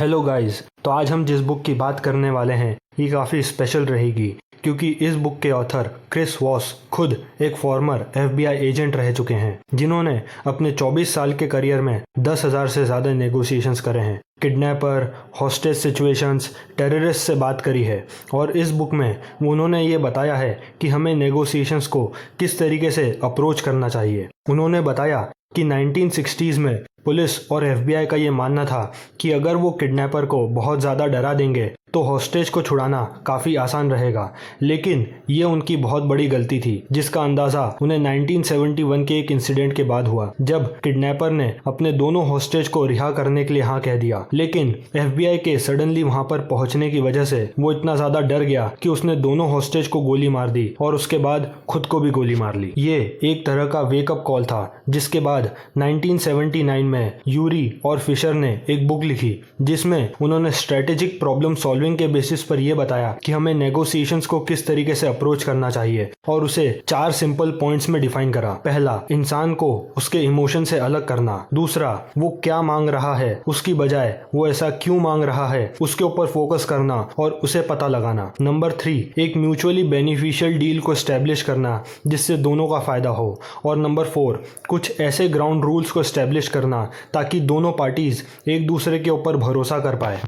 Hello guys. तो आज हम जिस बुक की बात करने वाले हैं ये काफ़ी स्पेशल रहेगी क्योंकि इस बुक के ऑथर क्रिस वॉस खुद एक फॉर्मर FBI एजेंट रह चुके हैं जिन्होंने अपने 24 साल के करियर में 10,000 से ज़्यादा नेगोशिएशंस करे हैं, किडनैपर, हॉस्टेज सिचुएशंस, टेररिस्ट से बात करी है। और इस बुक में उन्होंने ये बताया है कि हमें नेगोशिएशंस को किस तरीके से अप्रोच करना चाहिए। उन्होंने बताया कि 1960s में पुलिस और FBI का ये मानना था कि अगर वो किडनैपर को बहुत ज़्यादा डरा देंगे तो हॉस्टेज को छुड़ाना काफ़ी आसान रहेगा, लेकिन ये उनकी बहुत बड़ी गलती थी जिसका अंदाज़ा उन्हें 1971 के एक इंसिडेंट के बाद हुआ जब किडनैपर ने अपने दोनों हॉस्टेज को रिहा करने के लिए हाँ कह दिया। लेकिन FBI के सडनली वहाँ पर पहुँचने की वजह से वो इतना ज़्यादा डर गया कि उसने दोनों हॉस्टेज को गोली मार दी और उसके बाद खुद को भी गोली मार ली। ये एक तरह का वेकअप कॉल था जिसके बाद 1979 में यूरी और फिशर ने एक बुक लिखी जिसमें उन्होंने स्ट्रेटेजिक प्रॉब्लम सॉल्विंग के बेसिस पर यह बताया कि हमें नेगोशिएशंस को किस तरीके से अप्रोच करना चाहिए और उसे 4 सिंपल पॉइंट्स में डिफाइन करा। पहला, इंसान को उसके इमोशन से अलग करना। दूसरा, वो क्या मांग रहा है उसकी बजाय वो ऐसा क्यों मांग रहा है उसके ऊपर फोकस करना और उसे पता लगाना। नंबर 3, एक म्यूचुअली बेनिफिशियल डील को एस्टेब्लिश करना जिससे दोनों का फायदा हो। और नंबर 4, कुछ ऐसे ग्राउंड रूल्स को एस्टेब्लिश करना ताकि दोनों पार्टीज एक दूसरे के ऊपर भरोसा कर पाए।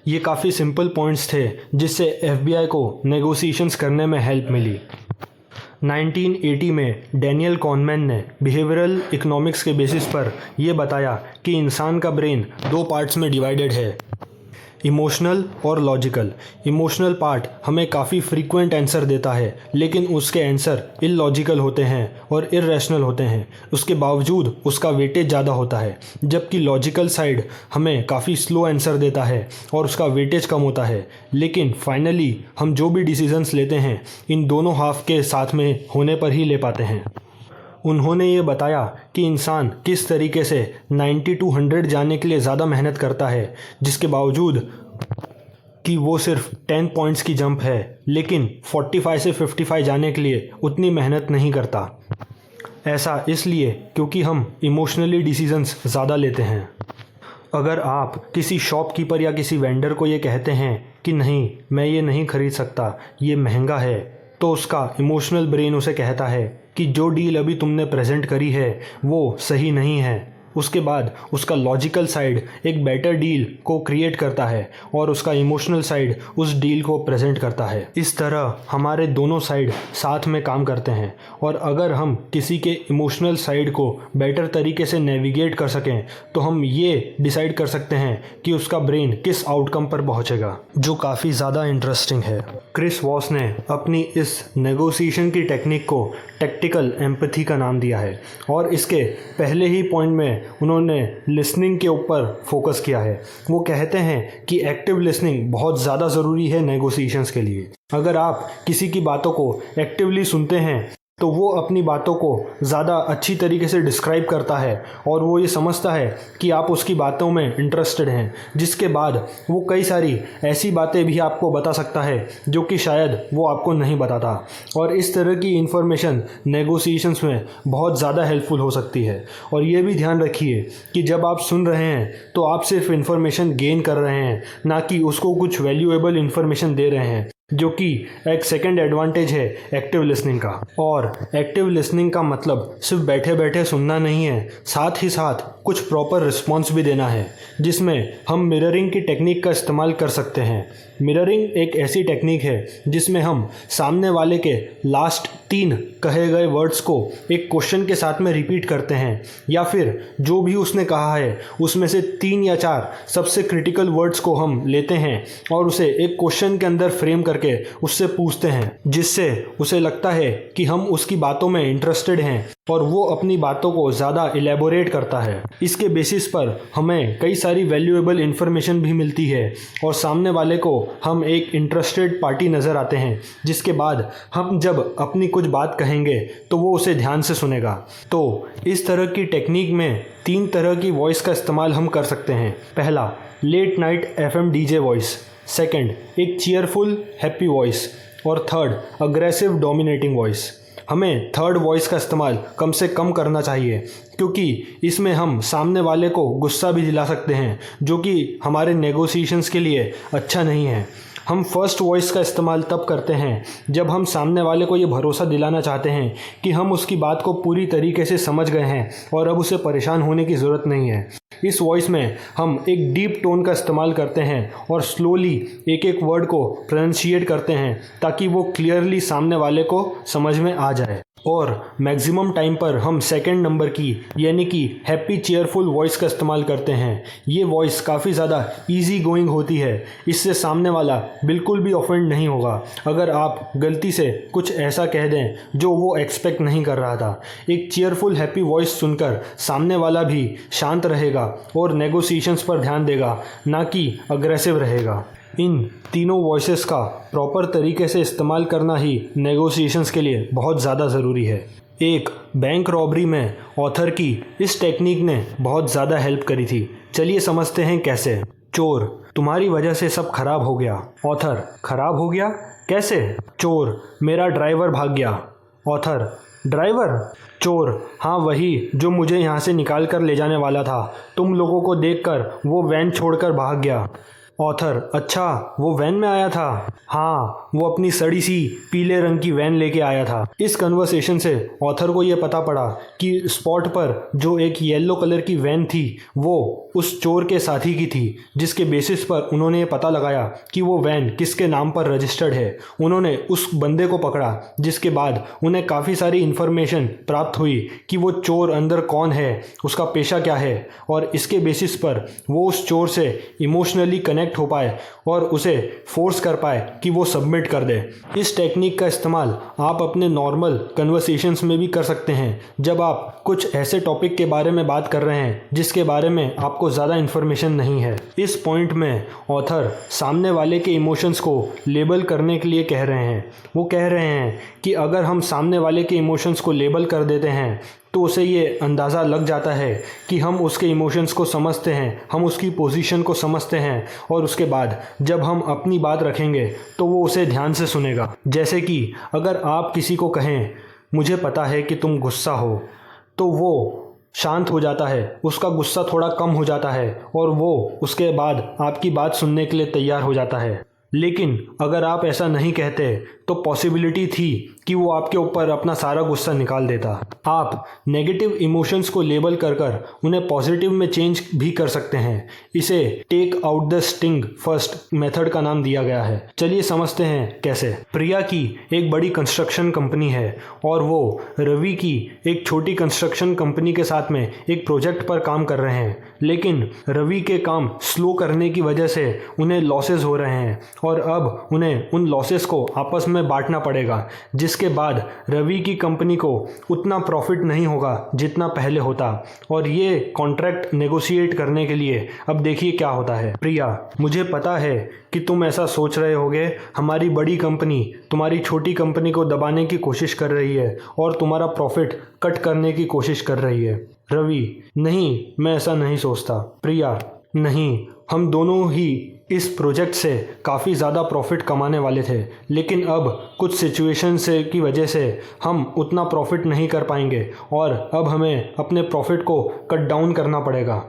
ये काफ़ी सिंपल पॉइंट्स थे जिससे FBI को नेगोशिएशंस करने में हेल्प मिली। 1980 में डैनियल कॉनमैन ने बिहेवियरल इकोनॉमिक्स के बेसिस पर यह बताया कि इंसान का ब्रेन 2 पार्ट्स में डिवाइडेड है, इमोशनल और लॉजिकल। इमोशनल पार्ट हमें काफ़ी फ्रीक्वेंट आंसर देता है लेकिन उसके आंसर इलॉजिकल होते हैं और इरेशनल होते हैं, उसके बावजूद उसका वेटेज ज़्यादा होता है। जबकि लॉजिकल साइड हमें काफ़ी स्लो आंसर देता है और उसका वेटेज कम होता है। लेकिन फाइनली हम जो भी डिसीजंस लेते हैं इन दोनों हाफ के साथ में होने पर ही ले पाते हैं। उन्होंने ये बताया कि इंसान किस तरीके से 90 to 100 जाने के लिए ज़्यादा मेहनत करता है जिसके बावजूद कि वो सिर्फ 10 पॉइंट्स की जंप है लेकिन 45 से 55 जाने के लिए उतनी मेहनत नहीं करता। ऐसा इसलिए क्योंकि हम इमोशनली डिसीजंस ज़्यादा लेते हैं। अगर आप किसी शॉपकीपर या किसी वेंडर को ये कहते हैं कि नहीं मैं ये नहीं खरीद सकता, ये महंगा है, तो उसका इमोशनल ब्रेन उसे कहता है कि जो डील अभी तुमने प्रेजेंट करी है वो सही नहीं है। उसके बाद उसका लॉजिकल साइड एक बेटर डील को क्रिएट करता है और उसका इमोशनल साइड उस डील को प्रेजेंट करता है। इस तरह हमारे दोनों साइड साथ में काम करते हैं और अगर हम किसी के इमोशनल साइड को बेटर तरीके से नेविगेट कर सकें तो हम ये डिसाइड कर सकते हैं कि उसका ब्रेन किस आउटकम पर पहुंचेगा, जो काफ़ी ज़्यादा इंटरेस्टिंग है। क्रिस वॉस ने अपनी इस नेगोशिएशन की टेक्निक को टैक्टिकल एम्पैथी का नाम दिया है और इसके पहले ही पॉइंट में उन्होंने लिसनिंग के ऊपर फोकस किया है। वो कहते हैं कि एक्टिव लिसनिंग बहुत ज़्यादा ज़रूरी है नेगोशिएशंस के लिए। अगर आप किसी की बातों को एक्टिवली सुनते हैं तो वो अपनी बातों को ज़्यादा अच्छी तरीके से डिस्क्राइब करता है और वो ये समझता है कि आप उसकी बातों में इंटरेस्टेड हैं, जिसके बाद वो कई सारी ऐसी बातें भी आपको बता सकता है जो कि शायद वो आपको नहीं बताता। और इस तरह की इन्फॉर्मेशन नेगोशिएशंस में बहुत ज़्यादा हेल्पफुल हो सकती है। और ये भी ध्यान रखिए कि जब आप सुन रहे हैं तो आप सिर्फ इन्फॉर्मेशन गेन कर रहे हैं, ना कि उसको कुछ वैल्यूएबल इन्फॉर्मेशन दे रहे हैं, जो कि एक सेकंड एडवांटेज है एक्टिव लिसनिंग का। और एक्टिव लिसनिंग का मतलब सिर्फ बैठे बैठे सुनना नहीं है, साथ ही साथ कुछ प्रॉपर रिस्पॉन्स भी देना है, जिसमें हम मिररिंग की टेक्निक का इस्तेमाल कर सकते हैं। मिररिंग एक ऐसी टेक्निक है जिसमें हम सामने वाले के लास्ट 3 कहे गए वर्ड्स को एक क्वेश्चन के साथ में रिपीट करते हैं या फिर जो भी उसने कहा है उसमें से 3 या 4 सबसे क्रिटिकल वर्ड्स को हम लेते हैं और उसे एक क्वेश्चन के अंदर फ्रेम करके उससे पूछते हैं, जिससे उसे लगता है कि हम उसकी बातों में इंटरेस्टेड हैं और वो अपनी बातों को ज़्यादा इलेबोरेट करता है। इसके बेसिस पर हमें कई सारी वैल्यूएबल इन्फॉर्मेशन भी मिलती है और सामने वाले को हम एक इंटरेस्टेड पार्टी नज़र आते हैं, जिसके बाद हम जब अपनी कुछ बात कहेंगे तो वो उसे ध्यान से सुनेगा। तो इस तरह की टेक्निक में 3 तरह की वॉइस का इस्तेमाल हम कर सकते हैं। पहला, late night FM DJ voice. Second, एक चीयरफुल हैप्पी वॉइस। और थर्ड, अग्रेसिव डोमिनेटिंग वॉइस। हमें थर्ड वॉइस का इस्तेमाल कम से कम करना चाहिए, क्योंकि इसमें हम सामने वाले को गुस्सा भी दिला सकते हैं, जो कि हमारे नेगोशिएशंस के लिए अच्छा नहीं है। हम फर्स्ट वॉइस का इस्तेमाल तब करते हैं जब हम सामने वाले को ये भरोसा दिलाना चाहते हैं कि हम उसकी बात को पूरी तरीके से समझ गए हैं और अब उसे परेशान होने की ज़रूरत नहीं है। इस वॉइस में हम एक डीप टोन का इस्तेमाल करते हैं और स्लोली एक एक वर्ड को प्रोनाउंशिएट करते हैं ताकि वो क्लियरली सामने वाले को समझ में आ जाए। और मैक्सिमम टाइम पर हम सेकंड नंबर की यानी कि हैप्पी चेयरफुल वॉइस का इस्तेमाल करते हैं। ये वॉइस काफ़ी ज़्यादा इजी गोइंग होती है, इससे सामने वाला बिल्कुल भी ऑफेंड नहीं होगा अगर आप गलती से कुछ ऐसा कह दें जो वो एक्सपेक्ट नहीं कर रहा था। एक चेयरफुल हैप्पी वॉइस सुनकर सामने वाला भी शांत रहेगा और नेगोशिएशंस पर ध्यान देगा, ना कि अग्रेसिव रहेगा। इन तीनों वॉइसेस का प्रॉपर तरीके से इस्तेमाल करना ही नेगोशिएशंस के लिए बहुत ज़्यादा ज़रूरी है। एक बैंक रॉबरी में ऑथर की इस टेक्निक ने बहुत ज़्यादा हेल्प करी थी। चलिए समझते हैं कैसे। चोर, तुम्हारी वजह से सब खराब हो गया। ऑथर, खराब हो गया कैसे? चोर, मेरा ड्राइवर भाग गया। Author, driver? चोर, हाँ वही जो मुझे यहाँ से निकाल कर ले जाने वाला था। तुम लोगों को देखकर वो वैन छोड़कर भाग गया। ऑथर, अच्छा वो वैन में आया था? हाँ, वो अपनी सड़ी सी पीले रंग की वैन लेके आया था। इस कन्वर्सेशन से ऑथर को ये पता पड़ा कि स्पॉट पर जो एक येलो कलर की वैन थी वो उस चोर के साथी की थी, जिसके बेसिस पर उन्होंने ये पता लगाया कि वो वैन किसके नाम पर रजिस्टर्ड है। उन्होंने उस बंदे को पकड़ा, जिसके बाद उन्हें काफ़ी सारी इन्फॉर्मेशन प्राप्त हुई कि वो चोर अंदर कौन है, उसका पेशा क्या है, और इसके बेसिस पर वो उस चोर से इमोशनली कनेक्ट हो पाए और उसे फोर्स कर पाए कि वो सबमिट कर दे। इस टेक्निक का इस्तेमाल आप अपने नॉर्मल कन्वर्सेशंस में भी कर सकते हैं, जब आप कुछ ऐसे टॉपिक के बारे में बात कर रहे हैं जिसके बारे में आपको ज़्यादा इन्फॉर्मेशन नहीं है। इस पॉइंट में ऑथर सामने वाले के इमोशंस को लेबल करने के लिए कह रहे हैं। वो कह रहे हैं कि अगर हम सामने वाले के इमोशंस को लेबल कर देते हैं तो उसे ये अंदाज़ा लग जाता है कि हम उसके इमोशंस को समझते हैं, हम उसकी पोजीशन को समझते हैं, और उसके बाद जब हम अपनी बात रखेंगे तो वो उसे ध्यान से सुनेगा। जैसे कि अगर आप किसी को कहें, मुझे पता है कि तुम गुस्सा हो, तो वो शांत हो जाता है, उसका गुस्सा थोड़ा कम हो जाता है और वो उसके बाद आपकी बात सुनने के लिए तैयार हो जाता है। लेकिन अगर आप ऐसा नहीं कहते तो पॉसिबिलिटी थी कि वो आपके ऊपर अपना सारा गुस्सा निकाल देता। आप नेगेटिव इमोशंस को लेबल कर कर उन्हें पॉजिटिव में चेंज भी कर सकते हैं। इसे take out the sting first method का नाम दिया गया है। चलिए समझते हैं कैसे। प्रिया की एक बड़ी कंस्ट्रक्शन कंपनी है और वो रवि की एक छोटी कंस्ट्रक्शन कंपनी के साथ में एक प्रोजेक्ट पर काम कर रहे हैं, लेकिन रवि के काम स्लो करने की वजह से उन्हें लॉसेस हो रहे हैं और अब उन्हें उन लॉसेस को आपस में बांटना पड़ेगा, जिसके बाद रवि की कंपनी को उतना प्रॉफिट नहीं होगा जितना पहले होता। और ये कॉन्ट्रैक्ट नेगोशिएट करने के लिए अब देखिए क्या होता है। प्रिया, मुझे पता है कि तुम ऐसा सोच रहे होगे, हमारी बड़ी कंपनी तुम्हारी छोटी कंपनी को दबाने की कोशिश कर रही है और तुम्हारा प्रॉफिट कट करने की कोशिश कर रही है। रवि, नहीं, मैं ऐसा नहीं सोचता। प्रिया, नहीं, हम दोनों ही इस प्रोजेक्ट से काफ़ी ज़्यादा प्रॉफिट कमाने वाले थे, लेकिन अब कुछ सिचुएशन से की वजह से हम उतना प्रॉफिट नहीं कर पाएंगे और अब हमें अपने प्रॉफिट को कट डाउन करना पड़ेगा।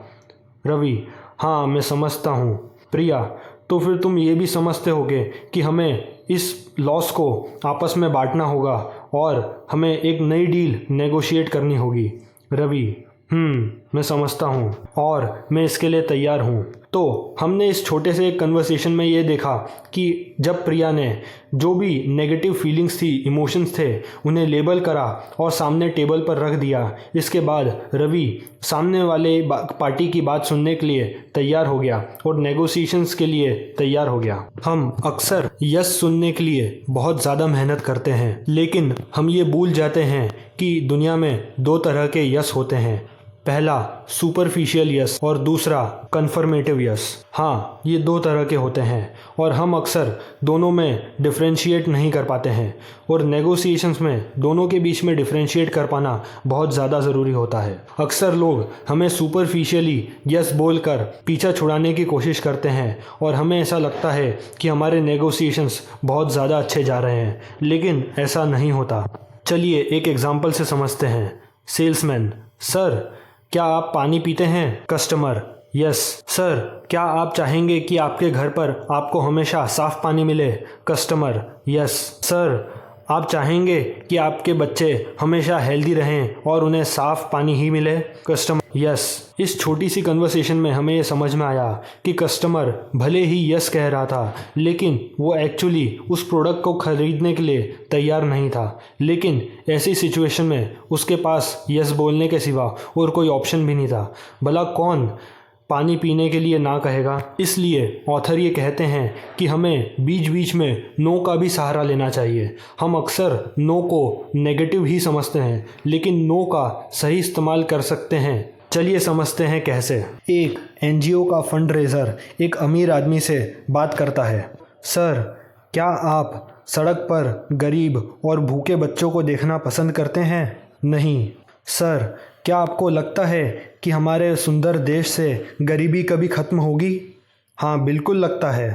रवि, हाँ मैं समझता हूँ। प्रिया, तो फिर तुम ये भी समझते होगे कि हमें इस लॉस को आपस में बांटना होगा और हमें एक नई डील नेगोशिएट करनी होगी। रवि, मैं समझता हूँ और मैं इसके लिए तैयार हूँ। तो हमने इस छोटे से कन्वर्सेशन में ये देखा कि जब प्रिया ने जो भी नेगेटिव फीलिंग्स थी, इमोशंस थे, उन्हें लेबल करा और सामने टेबल पर रख दिया। इसके बाद रवि सामने वाले पार्टी की बात सुनने के लिए तैयार हो गया और नेगोशिएशंस के लिए तैयार हो गया। हम अक्सर यस सुनने के लिए बहुत ज़्यादा मेहनत करते हैं, लेकिन हम ये भूल जाते हैं कि दुनिया में दो तरह के यस होते हैं। पहला सुपरफिशियल यस और दूसरा कन्फर्मेटिव यस। हाँ, ये दो तरह के होते हैं और हम अक्सर दोनों में डिफरेंशिएट नहीं कर पाते हैं और नेगोशिएशंस में दोनों के बीच में डिफरेंशिएट कर पाना बहुत ज़्यादा ज़रूरी होता है। अक्सर लोग हमें सुपरफिशियली यस बोलकर पीछा छुड़ाने की कोशिश करते हैं और हमें ऐसा लगता है कि हमारे नेगोशिएशंस बहुत ज़्यादा अच्छे जा रहे हैं, लेकिन ऐसा नहीं होता। चलिए एक एग्जाम्पल से समझते हैं। सेल्समैन, सर क्या आप पानी पीते हैं? Customer, yes sir. क्या आप चाहेंगे कि आपके घर पर आपको हमेशा साफ पानी मिले? Customer, yes sir. आप चाहेंगे कि आपके बच्चे हमेशा हेल्दी रहें और उन्हें साफ पानी ही मिले? Customer, yes. इस छोटी सी कन्वर्सेशन में हमें ये समझ में आया कि कस्टमर भले ही यस कह रहा था, लेकिन वो एक्चुअली उस प्रोडक्ट को खरीदने के लिए तैयार नहीं था। लेकिन ऐसी सिचुएशन में उसके पास यस बोलने के सिवा और कोई ऑप्शन भी नहीं था। भला कौन पानी पीने के लिए ना कहेगा? इसलिए ऑथर ये कहते हैं कि हमें बीच बीच में नो का भी सहारा लेना चाहिए। हम अक्सर नो को नेगेटिव ही समझते हैं, लेकिन नो का सही इस्तेमाल कर सकते हैं। चलिए समझते हैं कैसे। एक एनजीओ का फंड रेजर एक अमीर आदमी से बात करता है। सर, क्या आप सड़क पर गरीब और भूखे बच्चों को देखना पसंद करते हैं? नहीं। सर, क्या आपको लगता है कि हमारे सुंदर देश से गरीबी कभी ख़त्म होगी? हाँ, बिल्कुल लगता है।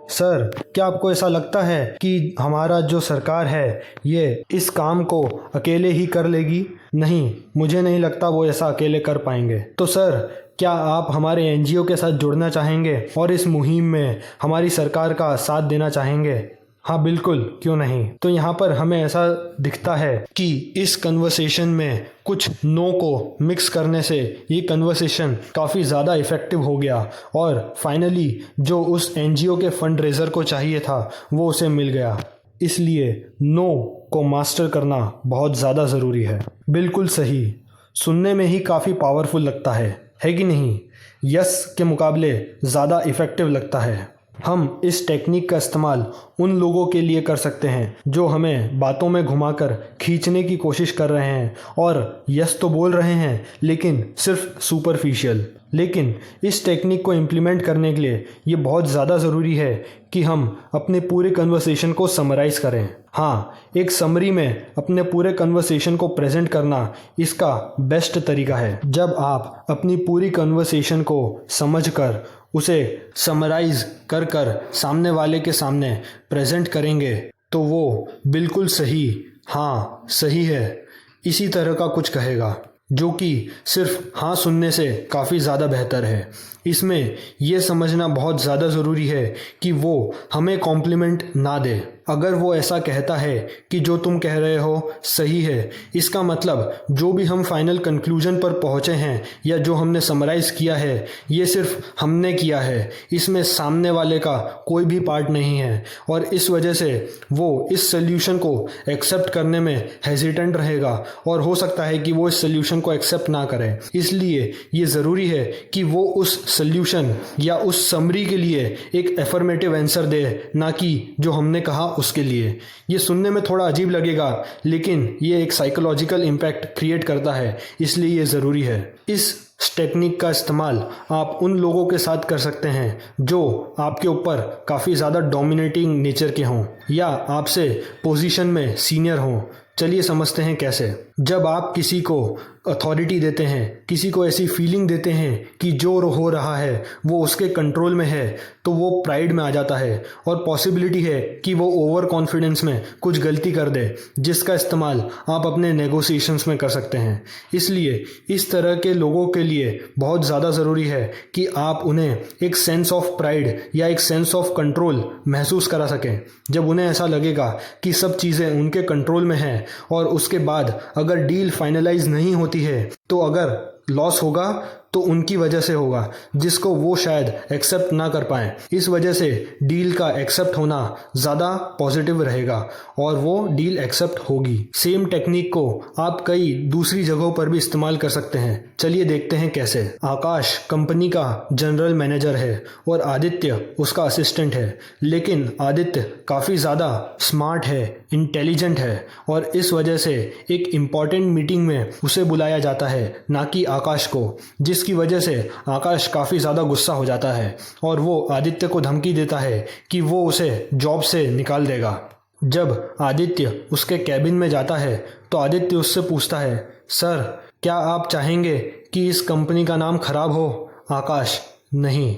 सर, क्या आपको ऐसा लगता है कि हमारा जो सरकार है ये इस काम को अकेले ही कर लेगी? नहीं, मुझे नहीं लगता वो ऐसा अकेले कर पाएंगे। तो सर, क्या आप हमारे एनजीओ के साथ जुड़ना चाहेंगे और इस मुहिम में हमारी सरकार का साथ देना चाहेंगे? हाँ बिल्कुल, क्यों नहीं। तो यहाँ पर हमें ऐसा दिखता है कि इस कन्वर्सेशन में कुछ नो को मिक्स करने से ये कन्वर्सेशन काफ़ी ज़्यादा इफ़ेक्टिव हो गया और फाइनली जो उस एनजीओ के फंड रेजर को चाहिए था वो उसे मिल गया। इसलिए नो को मास्टर करना बहुत ज़्यादा ज़रूरी है। बिल्कुल सही, सुनने में ही काफ़ी पावरफुल लगता है कि नहीं? यस के मुकाबले ज़्यादा इफ़ेक्टिव लगता है। हम इस टेक्निक का इस्तेमाल उन लोगों के लिए कर सकते हैं जो हमें बातों में घुमाकर खींचने की कोशिश कर रहे हैं और यस तो बोल रहे हैं लेकिन सिर्फ सुपरफिशियल। लेकिन इस टेक्निक को इम्प्लीमेंट करने के लिए ये बहुत ज़्यादा ज़रूरी है कि हम अपने पूरे कन्वर्सेशन को समराइज़ करें। हाँ, एक समरी में अपने पूरे कन्वर्सेशन को प्रेजेंट करना इसका बेस्ट तरीका है। जब आप अपनी पूरी कन्वर्सेशन को समझकर उसे समराइज़ कर कर सामने वाले के सामने प्रेजेंट करेंगे तो वो बिल्कुल सही, हाँ सही है, इसी तरह का कुछ कहेगा, जो कि सिर्फ हाँ सुनने से काफ़ी ज़्यादा बेहतर है। इसमें यह समझना बहुत ज़्यादा ज़रूरी है कि वो हमें कॉम्प्लीमेंट ना दे। अगर वो ऐसा कहता है कि जो तुम कह रहे हो सही है, इसका मतलब जो भी हम फाइनल कंक्लूजन पर पहुँचे हैं या जो हमने समराइज़ किया है ये सिर्फ हमने किया है, इसमें सामने वाले का कोई भी पार्ट नहीं है और इस वजह से वो इस सल्यूशन को एक्सेप्ट करने में हेजिटेंट रहेगा और हो सकता है कि वो इस सल्यूशन को एक्सेप्ट ना करे। इसलिए ये ज़रूरी है कि वो उस सल्यूशन या उस समरी के लिए एक एफर्मेटिव आंसर दे, ना कि जो हमने कहा उसके लिए। ये सुनने में थोड़ा अजीब लगेगा लेकिन ये एक साइकोलॉजिकल इम्पैक्ट क्रिएट करता है, इसलिए ये ज़रूरी है। इस टेक्निक का इस्तेमाल आप उन लोगों के साथ कर सकते हैं जो आपके ऊपर काफ़ी ज़्यादा डोमिनेटिंग नेचर के हों या आपसे पोजीशन में सीनियर हों। चलिए समझते हैं कैसे। जब आप किसी को अथॉरिटी देते हैं, किसी को ऐसी फीलिंग देते हैं कि जो हो रहा है वो उसके कंट्रोल में है, तो वो प्राइड में आ जाता है और पॉसिबिलिटी है कि वो ओवर कॉन्फिडेंस में कुछ गलती कर दे, जिसका इस्तेमाल आप अपने नेगोशिएशंस में कर सकते हैं। इसलिए इस तरह के लोगों के लिए बहुत ज़्यादा ज़रूरी है कि आप उन्हें एक सेंस ऑफ प्राइड या एक सेंस ऑफ कंट्रोल महसूस करा सकें। जब उन्हें ऐसा लगेगा कि सब चीज़ें उनके कंट्रोल में हैं और उसके बाद अगर डील फाइनलाइज नहीं होती है तो अगर लॉस होगा तो उनकी वजह से होगा, जिसको वो शायद एक्सेप्ट ना कर पाएँ। इस वजह से डील का एक्सेप्ट होना ज़्यादा पॉजिटिव रहेगा और वो डील एक्सेप्ट होगी। सेम टेक्निक को आप कई दूसरी जगहों पर भी इस्तेमाल कर सकते हैं। चलिए देखते हैं कैसे। आकाश कंपनी का जनरल मैनेजर है और आदित्य उसका असिस्टेंट है, लेकिन आदित्य काफ़ी ज़्यादा स्मार्ट है, इंटेलिजेंट है और इस वजह से एक इम्पॉर्टेंट मीटिंग में उसे बुलाया जाता है, ना कि आकाश को, जिसकी वजह से आकाश काफ़ी ज़्यादा गुस्सा हो जाता है और वो आदित्य को धमकी देता है कि वो उसे जॉब से निकाल देगा। जब आदित्य उसके कैबिन में जाता है तो आदित्य उससे पूछता है, सर क्या आप चाहेंगे कि इस कंपनी का नाम खराब हो? आकाश, नहीं।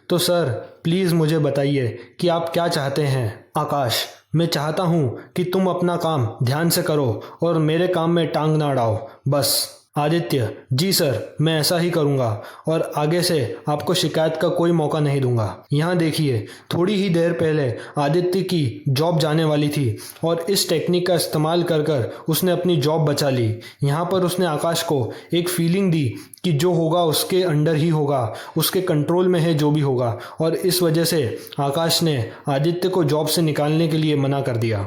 तो सर प्लीज़ मुझे बताइए कि आप क्या चाहते हैं। आकाश, मैं चाहता हूँ कि तुम अपना काम ध्यान से करो और मेरे काम में टांग ना अड़ाओ, बस। आदित्य, जी सर, मैं ऐसा ही करूँगा और आगे से आपको शिकायत का कोई मौका नहीं दूंगा। यहाँ देखिए, थोड़ी ही देर पहले आदित्य की जॉब जाने वाली थी और इस टेक्निक का इस्तेमाल कर कर उसने अपनी जॉब बचा ली। यहाँ पर उसने आकाश को एक फीलिंग दी कि जो होगा उसके अंडर ही होगा, उसके कंट्रोल में है जो भी होगा, और इस वजह से आकाश ने आदित्य को जॉब से निकालने के लिए मना कर दिया।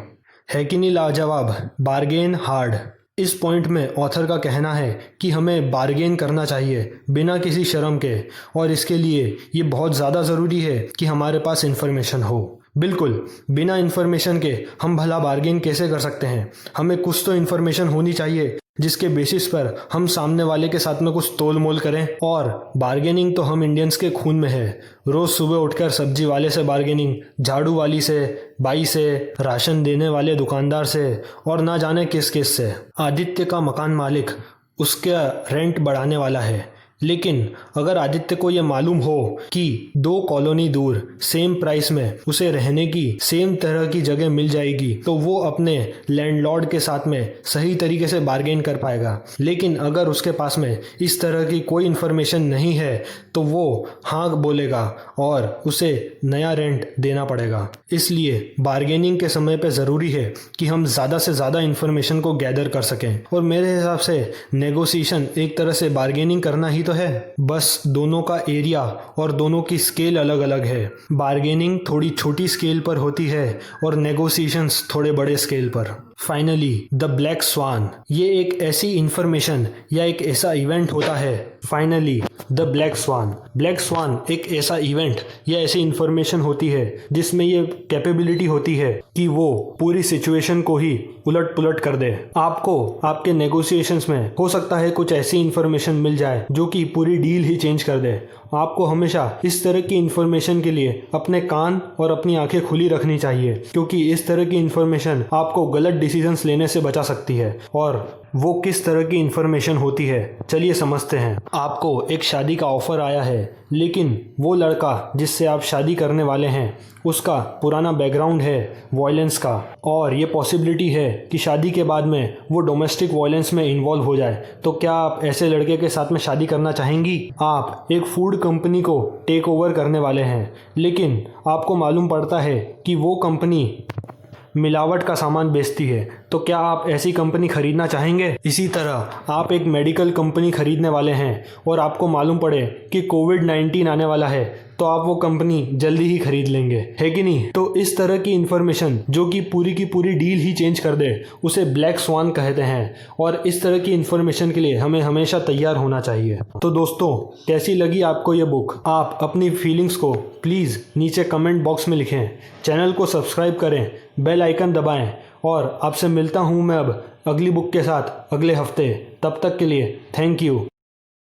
है कि नहीं लाजवाब? Bargain hard. इस पॉइंट में ऑथर का कहना है कि हमें बार्गेन करना चाहिए बिना किसी शर्म के, और इसके लिए ये बहुत ज़्यादा ज़रूरी है कि हमारे पास इन्फॉर्मेशन हो। बिल्कुल, बिना इन्फॉर्मेशन के हम भला बार्गेन कैसे कर सकते हैं? हमें कुछ तो इन्फॉर्मेशन होनी चाहिए जिसके बेसिस पर हम सामने वाले के साथ में कुछ तोल मोल करें। और बार्गेनिंग तो हम इंडियंस के खून में है। रोज़ सुबह उठकर सब्जी वाले से बार्गेनिंग, झाड़ू वाली से, बाई से, राशन देने वाले दुकानदार से, और ना जाने किस किस से। आदित्य का मकान मालिक उसका रेंट बढ़ाने वाला है, लेकिन अगर आदित्य को ये मालूम हो कि 2 कॉलोनी दूर सेम प्राइस में उसे रहने की सेम तरह की जगह मिल जाएगी, तो वो अपने लैंडलॉर्ड के साथ में सही तरीके से बार्गेन कर पाएगा। लेकिन अगर उसके पास में इस तरह की कोई इन्फॉर्मेशन नहीं है तो वो हाँ बोलेगा और उसे नया रेंट देना पड़ेगा। इसलिए बार्गेनिंग के समय पे ज़रूरी है कि हम ज़्यादा से ज़्यादा इन्फॉर्मेशन को गैदर कर सकें, और मेरे हिसाब से नेगोशिएशन एक तरह से बार्गेनिंग करना ही तो है, बस दोनों का एरिया और दोनों की स्केल अलग अलग है। बार्गेनिंग थोड़ी छोटी स्केल पर होती है और नेगोशिएशंस थोड़े बड़े स्केल पर। फाइनली द ब्लैक स्वान, ये एक ऐसी इंफॉर्मेशन या एक ऐसा इवेंट होता है। Finally the black swan, black swan एक ऐसा इवेंट या ऐसी इंफॉर्मेशन होती है जिसमें ये कैपेबिलिटी होती है कि वो पूरी सिचुएशन को ही उलट पुलट कर दे। आपको आपके नेगोशिएशंस में हो सकता है कुछ ऐसी इंफॉर्मेशन मिल जाए जो कि पूरी डील ही चेंज कर दे। आपको हमेशा इस तरह की इंफॉर्मेशन के लिए अपने कान और अपनी आंखें खुली रखनी चाहिए, क्योंकि इस तरह की इंफॉर्मेशन आपको गलत डिसीजंस लेने से बचा सकती है। और वो किस तरह की इंफॉर्मेशन होती है, चलिए समझते हैं। आपको एक शादी का ऑफर आया है, लेकिन वो लड़का जिससे आप शादी करने वाले हैं उसका पुराना बैकग्राउंड है वायलेंस का, और ये पॉसिबिलिटी है कि शादी के बाद में वो डोमेस्टिक वायलेंस में इन्वॉल्व हो जाए। तो क्या आप ऐसे लड़के के साथ में शादी करना चाहेंगी? आप एक फूड कंपनी को टेक ओवर करने वाले हैं, लेकिन आपको मालूम पड़ता है कि वो कंपनी मिलावट का सामान बेचती है, तो क्या आप ऐसी कंपनी खरीदना चाहेंगे? इसी तरह आप एक मेडिकल कंपनी खरीदने वाले हैं और आपको मालूम पड़े कि कोविड-19 आने वाला है, तो आप वो कंपनी जल्दी ही खरीद लेंगे, है कि नहीं? तो इस तरह की इंफॉर्मेशन जो कि पूरी की पूरी डील ही चेंज कर दे, उसे ब्लैक स्वान कहते हैं। और इस तरह की इंफॉर्मेशन के लिए हमें हमेशा तैयार होना चाहिए। तो दोस्तों, कैसी लगी आपको ये बुक? आप अपनी फीलिंग्स को प्लीज़ नीचे कमेंट बॉक्स में लिखें। चैनल को सब्सक्राइब करें, बेल आइकन दबाएं, और आपसे मिलता हूँ मैं अब अगली बुक के साथ अगले हफ्ते। तब तक के लिए थैंक यू।